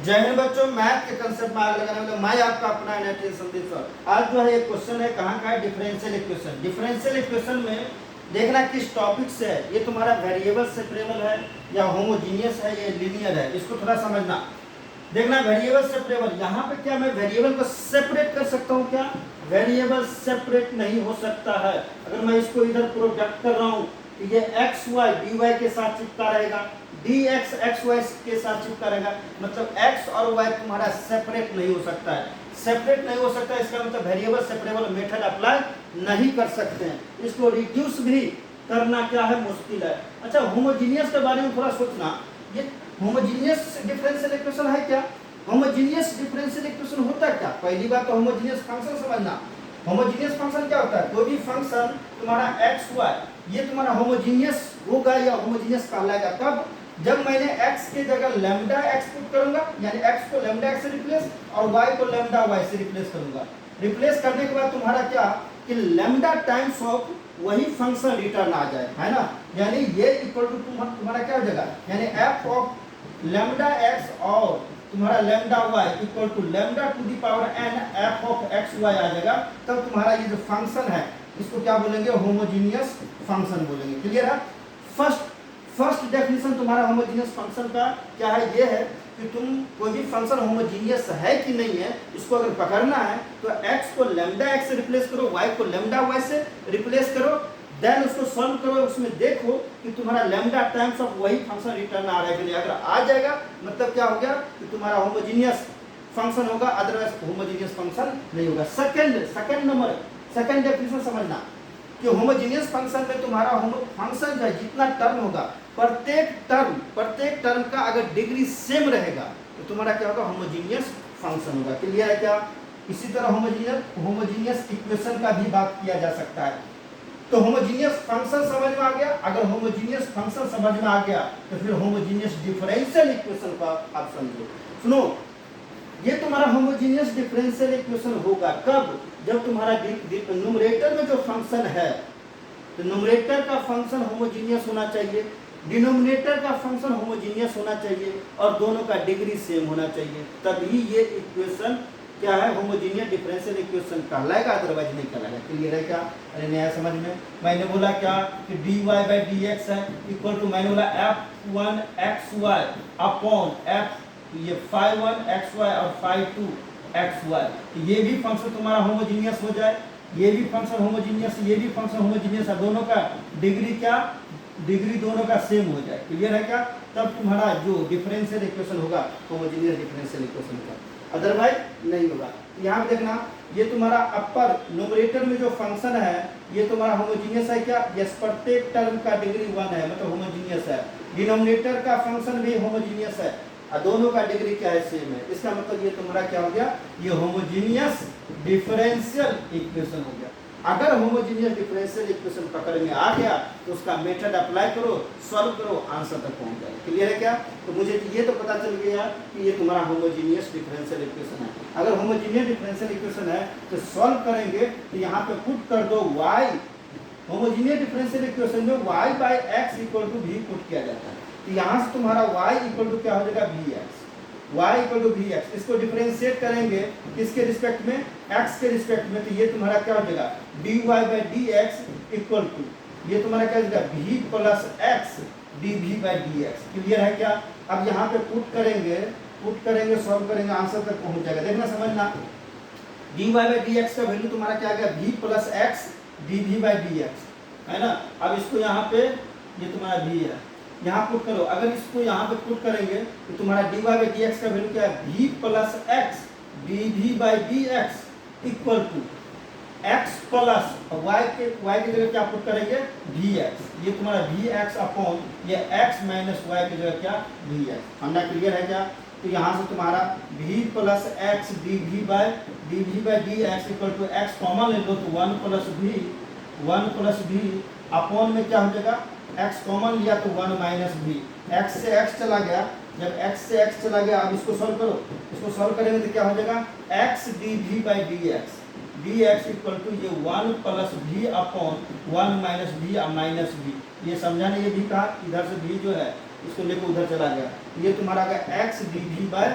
जय हिंद बच्चों, मैथ के कंसेप्ट में आग लगाने वाला मैं आपका अपना एनएटी संदीप सर। आज जो है एक क्वेश्चन है, कहाँ का है? Differential equation. डिफरेंशियल इक्वेशन में देखना किस टॉपिक से है। ये तुम्हारा वेरिएबल सेपरेबल है या होमोजीनियस है या लीनियर है, इसको थोड़ा समझना। देखना वेरिएबल सेपरेबल, यहाँ पे क्या मैं वेरिएबल को सेपरेट कर सकता हूँ? क्या वेरिएबल सेपरेट नहीं हो सकता है। अगर मैं इसको इधर प्रोडक्ट कर रहा हूँ तो ये एक्स वाई डी वाई के साथ चिपका रहेगा, डी एक्स एक्स वाई के साथ चिपका रहेगा, मतलब एक्स और वाई तुम्हारा सेपरेट नहीं हो सकता है। सेपरेट नहीं हो सकता, इसका मतलब वेरिएबल सेपरेबल मेथड अप्लाई नहीं कर सकते हैं। इसको रिड्यूस भी करना क्या है, मुश्किल है। अच्छा, होमोजीनियस के बारे में थोड़ा सोचना। ये होमोजीनियस डिफरेंशियल इक्वेशन है क्या? होमोजीनियस डिफरेंशियल इक्वेशन होता है क्या? पहली बात तो होमोजीनियस फंक्शन समझना। होमोजीनियस फंक्शन क्या होता है? कोई भी फंक्शन तुम्हारा एक्स वाई ये तुम्हारा होमोजीनियस होगा या होमोजीनियस कहलाएगा कब? जब मैंने x के जगह लैम्डा x पुट करूंगा, यानी x को लैम्डा x से रिप्लेस और y को लैम्डा y से रिप्लेस करूंगा। रिप्लेस करने के बाद तुम्हारा क्या कि लैम्डा टाइम्स ऑफ वही फंक्शन रिटर्न आ जाए, है ना। यानी ये इक्वल टू तुम्हारा क्या हो जाएगा, यानी f ऑफ लैम्डा x और तुम्हारा lambda y equal to lambda to the power n f of x y आ जाएगा। तब तुम्हारा ये जो फंक्शन है इसको क्या बोलेंगे? होमोजीनियस फंक्शन बोलेंगे। क्लियर है? फर्स्ट डेफिनेशन तुम्हारा होमोजीनियस फंक्शन का क्या है? ये है कि तुम कोई भी फंक्शन होमोजीनियस है कि नहीं है, इसको अगर पकड़ना है तो x को लैम्डा x से रिप्लेस करो, y को लैम्डा y से रिप्लेस करो, देन उसको सॉल्व करो। उसमें देखो कि तुम्हारा लैम्डा टाइम्स ऑफ वही फंक्शन रिटर्न आ रहा है कि नहीं। अगर आ जाएगा मतलब क्या हो गया कि तुम्हारा होमोजीनियस फंक्शन होगा, अदरवाइज होमोजीनियस फंक्शन नहीं होगा। सेकंड डेफिनेशन समझना कि होमोजीनियस फंक्शन में तुम्हारा फंक्शन जो है जितना टर्म होगा, प्रत्येक टर्म का अगर डिग्री सेम रहेगा तो तुम्हारा क्या होगा? होमोजीनियस फंक्शन होगा। क्लियर है क्या? इसी तरह होमोजीनियस इक्वेशन का भी बात किया जा सकता है। तो होमोजीनियस फंक्शन समझ में आ गया। अगर होमोजीनियस फंक्शन समझ में आ गया तो फिर होमोजीनियस डिफरेंशियल इक्वेशन का आप समझो। सुनो, ये तुम्हारा होमोजीनियस डिफरेंशियल इक्वेशन होगा कब? जब तुम्हारा न्यूमरेटर में जो फंक्शन है तो न्यूमरेटर का फंक्शन होमोजीनियस होना चाहिए, डिनोमिनेटर का फंक्शन होमोजीनियस होना चाहिए और दोनों का डिग्री सेम होना चाहिए। तभी ये इक्वेशन क्या है? होमोजीनियस डिफरेंशियल इक्वेशन कहलाएगा, अदरवाइज नहीं कहलाएगा। क्लियर है क्या? अरे नया समझ में मैंने बोला क्या कि dy बाई डी एक्स है इक्वल टू, मैंने बोला f1 xy अपॉन f ये phi1 xy और phi2 xy। ये भी फंक्शन तुम्हारा होमोजीनियस हो जाए, ये भी फंक्शन होमोजीनियस, ये भी फंक्शन होमोजीनियस है, दोनों का डिग्री क्या? डिग्री दोनों का सेम हो जाए। क्लियर है क्या? तब तुम्हारा जो डिफरेंशियल इक्वेशन होगा होमोजीनियस डिफरेंशियल इक्वेशन का, अदरवाइज नहीं होगा। यहाँ देखना, ये तुम्हारा अपर न्यूमरेटर में जो फंक्शन है ये तुम्हारा होमोजीनियस है क्या? यस, प्रत्येक टर्म का डिग्री 1 है, मतलब होमोजीनियस है। डिनोमिनेटर का फंक्शन भी होमोजीनियस है और दोनों का डिग्री क्या है? सेम है। इसका मतलब ये तुम्हारा क्या हो गया? ये होमोजीनियस डिफरेंशियल इक्वेशन हो गया। अगर होमोजीनियस डिफरेंशियल इक्वेशन पकड़ में आ गया तो उसका मेथड अप्लाई करो, सॉल्व करो, आंसर तक पहुंच जाए। क्लियर है क्या? तो मुझे ये तो पता चल गया कि ये तुम्हारा होमोजीनियस डिफरेंशियल इक्वेशन है। अगर होमोजीनियस डिफरेंशियल इक्वेशन है तो सॉल्व करेंगे तो यहाँ पे पुट कर दो y। होमोजीनियस डिफरेंशियल इक्वेशन में y by x equal to भी पुट किया जाता है। तो यहाँ से तुम्हारा y इक्वल टू क्या हो जाएगा? vx। y equal to vx। इसको डिफरेंशिएट करेंगे किसके रिस्पेक्ट में? x के रिस्पेक्ट में। तो ये तुम्हारा क्या हो जाएगा? dy by D X equal to ये तुम्हारा क्या हो जाएगा? v plus X dv by D X. Clear है क्या? अब यहाँ पे पुट करेंगे, सॉल्व करेंगे, आंसर तक पहुंच जाएगा। देखना समझना, dy बाई डी एक्स का वैल्यू तुम्हारा क्या आ गया? v plus X dv by D x, है ना। अब इसको यहाँ पे ये तुम्हारा v है, यहाँ पुट करो। अगर इसको यहाँ पे पुट करेंगे तो तुम्हारा dy बाई डी एक्स का वैल्यू क्या है? v plus X dv by D X equal to x plus y के जगह क्या पुट करेंगे? vx। ये तुम्हारा vx अपॉन ये x माइनस y की जगह क्या? vx। फंडा क्लियर है क्या? तो यहाँ से तुम्हारा v plus X dv by D X equal to x common ले लो तो 1 प्लस v अपॉन में क्या हो जाएगा? x कॉमन लिया तो 1 माइनस v। x से x चला गया, जब x से x चला गया, अब इसको सॉल्व करो। इसको सॉल्व करेंगे तो क्या हो जाएगा? x dv by D X equal to ये 1 plus v upon 1 minus v। ये समझाने ये भी कहा इधर से v जो है इसको लेकर उधर चला गया, ये तुम्हारा आ गया X D V by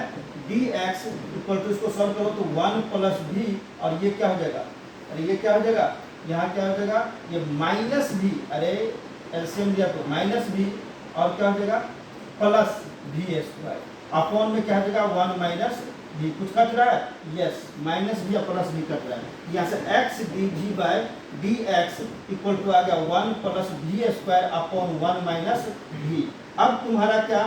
D X equal to, इसको सॉल्व करो तो 1 प्लस भी, और ये क्या हो जाएगा, अरे ये क्या हो जाएगा, यहाँ क्या हो जाएगा, ये माइनस भी, अरे एलसीएम दिया तो माइनस भी, और क्या हो जाएगा प्लस भी स्क्वायर, अपॉन में क्या हो जाएगा 1 माइनस भी, कुछ कट रहा है, यस माइनस भी और प्लस भी कट रहा है, यहाँ से X D V by D X equal to आ गया 1 plus V square upon 1 minus भी। अब तुम्हारा क्या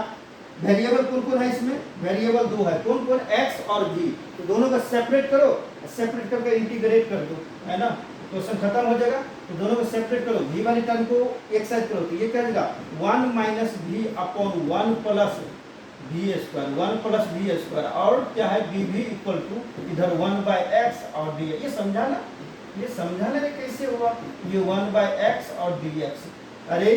वेरिएबल कौन कौन है इसमें, वेरिएबल दो है, कौन कौन, एक्स और v, तो दोनों को सेपरेट करो, सेपरेट करके इंटीग्रेट कर दो, है ना, क्वेश्चन खत्म हो जाएगा। तो दोनों को सेपरेट करो, v वाली टर्म को एक साइड करो, तो ये क्या हो जाएगा 1 minus V upon 1 plus V square, 1 plus V square, और क्या है डी वी इक्वल टू इधर 1 बाय एक्स और डी, ये समझा ना, ये समझाने में कैसे हुआ, ये 1 बाय एक्स और डी एक्स, अरे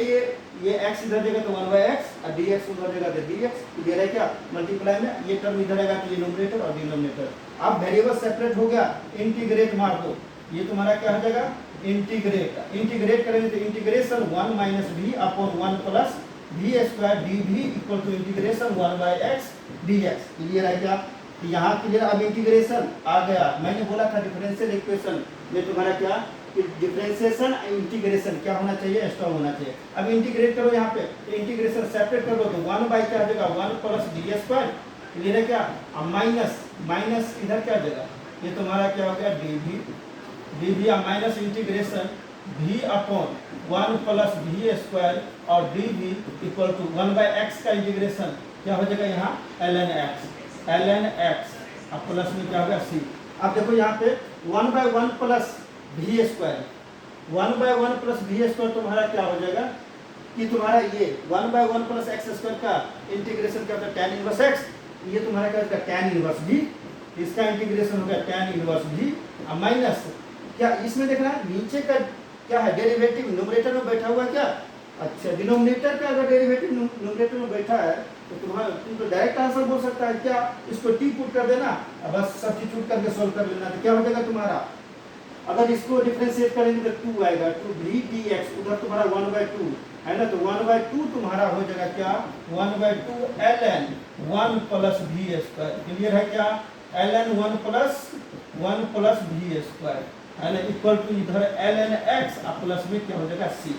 ये x इधर देगा तो 1 बाय एक्स और dx उधर देगा तो dx, दे रहा है क्या मल्टीप्लाई में, ये टर्म इधर आएगा तो ये न्यूमरेटर और डिनोमिनेटर। अब वेरिएबल सेपरेट हो गया, इंटीग्रेट मार दो, ये तुम्हारा क्या हो जाएगा इंटीग्रेट, इंटीग्रेट करेंगे तो integration 1 minus V upon 1 plus V square D V equal to integration 1 by X D X, clear है क्या, तो यहाँ क्लियर। अब इंटीग्रेशन आ गया, मैंने बोला था डिफरेंशियल इक्वेशन में तुम्हारा क्या डिफरेंशिएशन इंटीग्रेशन क्या होना चाहिए, स्ट्रॉन्ग होना चाहिए। अब इंटीग्रेट करो यहाँ पे, तो इंटीग्रेशन सेपरेट कर दो तो 1 बाई क्या आ जाएगा 1 प्लस डी स्क्वायर, क्लियर है क्या, अब माइनस माइनस इधर क्या आ जाएगा, ये तुम्हारा क्या हो गया D V minus integration v upon 1 plus V square और D V equal to 1 by X का इंटीग्रेशन क्या हो जाएगा यहाँ ln x, अब प्लस में क्या होगा c। अब देखो यहाँ पे 1 by 1 plus V square, 1 by 1 plus V square तुम्हारा क्या हो जाएगा कि तुम्हारा ये 1 बाई 1 प्लस एक्स स्क्वायर का इंटीग्रेशन क्या होता है tan इनवर्स x, ये तुम्हारा क्या होगा tan इनवर्स v, इसका इंटीग्रेशन हो गया tan इनवर्स v माइनस क्या इसमें देखना नीचे का क्या है डेरिवेटिव न्यूमरेटर में बैठा हुआ क्या, अच्छा डिनोमिनेटर का अगर डेरिवेटिव न्यूमरेटर में बैठा है तो तुम तो डायरेक्ट आंसर बोल सकता है क्या, इसको टी पुट कर देना, बस सब्स्टिट्यूट करके सॉल्व कर लेना, तो क्या हो जाएगा तुम्हारा, अगर इसको डिफरेंशिएट करेंगे तो 2 आएगा, 2 भी डी एक्स, उधर तुम्हारा 1 बाई 2 है ना, तो 1 बाई 2 तुम्हारा हो जाएगा क्या 1 by 2 ln 1 plus V square, clear है क्या, ln 1 प्लस भी स्क्वायर है ना, इक्वल टू इधर ln x प्लस में क्या हो जाएगा c,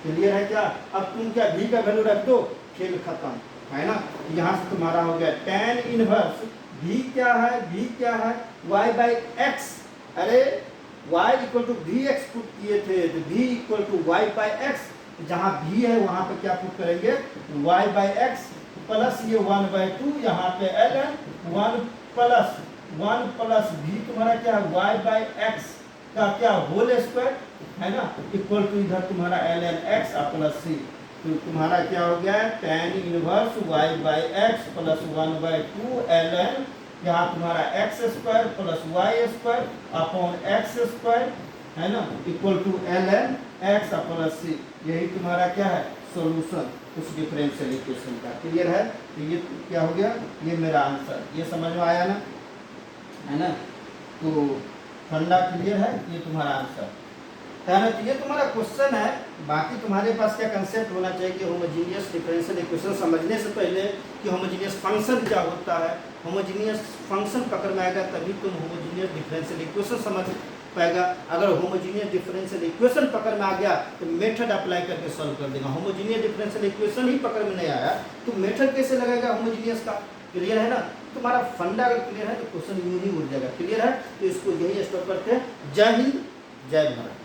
क्लियर है क्या। अब तुम क्या v का वैल्यू रख दो, खेल खत्म, है ना, यहाँ से तुम्हारा हो गया tan इनवर्स v क्या है y बाई x, अरे y equal to V X put किए थे तो v equal to Y by X, जहाँ v है वहाँ पे क्या पुट करेंगे y बाई एक्स प्लस ये 1 बाई 2, यहाँ पे ln 1 प्लस v तुम्हारा क्या है y बाई एक्स का क्या होल स्क्वायर है ना, इक्वल टू इधर तुम्हारा ln x प्लस c, तो तुम्हारा क्या हो गया tan inverse y by X plus 1 by 2 ln यहाँ तुम्हारा x square plus y square upon x square है ना, equal to ln x plus c, यही तुम्हारा क्या है सॉल्यूशन उस डिफरेंशियल इक्वेशन का, क्लियर है। तो ये क्या हो गया, ये मेरा आंसर, ये समझ में आया ना, है ना, तो फंडा क्लियर है, ये तुम्हारा आंसर है ना। तो ये तुम्हारा क्वेश्चन है, बाकी तुम्हारे पास क्या कंसेप्ट होना चाहिए कि होमोजीनियस डिफरेंशियल इक्वेशन समझने से पहले कि होमोजीनियस फंक्शन क्या होता है, होमोजीनियस फंक्शन पकड़ में आएगा तभी तुम होमोजीनियस डिफरेंशियल इक्वेशन समझ पाएगा। अगर होमोजीनियस डिफरेंशियल इक्वेशन पकड़ में आ गया तो मेथड अप्लाई करके सॉल्व कर देगा, होमोजीनियस डिफरेंशियल इक्वेशन ही पकड़ में नहीं आया तो मेथड कैसे लगाएगा होमोजीनियस का, क्लियर है ना। तुम्हारा फंडा अगर क्लियर है तो क्वेश्चन यूं ही उड़ जाएगा, क्लियर है। तो इसको यही स्टॉप करते हैं। जय हिंद, जय भारत।